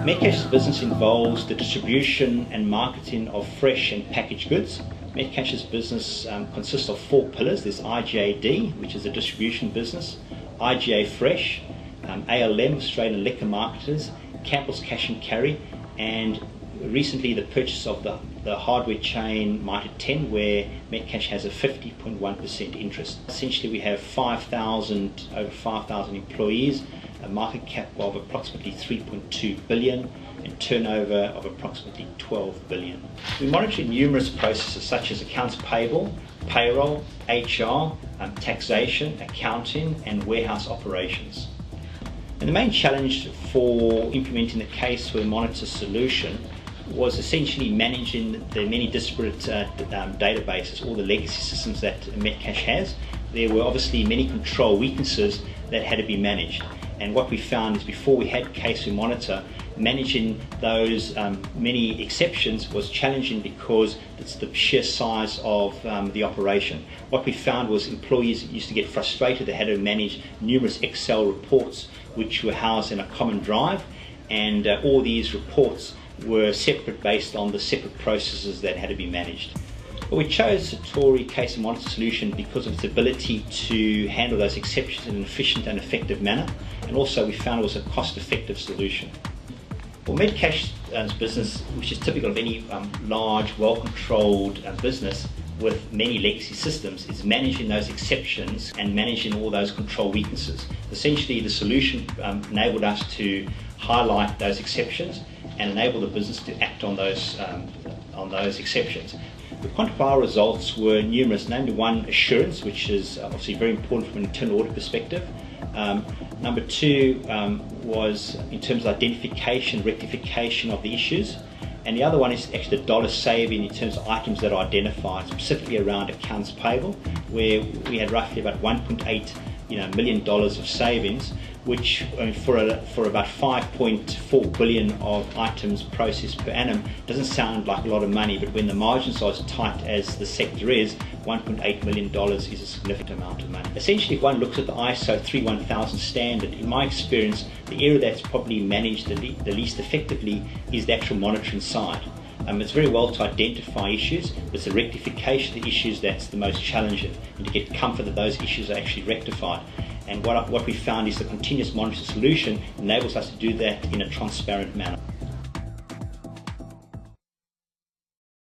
Metcash's business involves the distribution and marketing of fresh and packaged goods. Metcash's business consists of 4 pillars. There's IGAD, which is a distribution business, IGA Fresh, ALM, Australian Liquor Marketers, Campbell's Cash and Carry, and recently the purchase of the hardware chain Mitre 10, where Metcash has a 50.1% interest. Essentially we have over 5,000 employees, a market cap of approximately 3.2 billion and turnover of approximately 12 billion. We monitor numerous processes such as accounts payable, payroll, HR, taxation, accounting and warehouse operations. And the main challenge for implementing the CaseWare monitor solution was essentially managing the many disparate databases, all the legacy systems that Metcash has. There were obviously many control weaknesses that had to be managed. And what we found is before we had CaseWare Monitor, managing those many exceptions was challenging because it's the sheer size of the operation. What we found was employees used to get frustrated. They had to manage numerous Excel reports which were housed in a common drive, and all these reports were separate based on the separate processes that had to be managed. But we chose the Satori CaseWare Monitor solution because of its ability to handle those exceptions in an efficient and effective manner, and also we found it was a cost-effective solution. Well, Metcash's business, which is typical of any large, well-controlled business with many legacy systems, is managing those exceptions and managing all those control weaknesses. Essentially, the solution enabled us to highlight those exceptions and enable the business to act on those exceptions. The quantifiable results were numerous, namely one, assurance, which is obviously very important from an internal audit perspective. Number 2 was in terms of identification, rectification of the issues. And the other one is actually the dollar saving in terms of items that are identified, specifically around accounts payable, where we had roughly about $1.8 million of savings, which for about 5.4 billion of items processed per annum doesn't sound like a lot of money, but when the margins are as tight as the sector is, $1.8 million is a significant amount of money. Essentially, if one looks at the ISO 31000 standard, in my experience, the area that's probably managed the least effectively is the actual monitoring side. It's very well to identify issues, but it's the rectification of the issues that's the most challenging, and to get comfort that those issues are actually rectified. And what we found is the continuous monitoring solution enables us to do that in a transparent manner.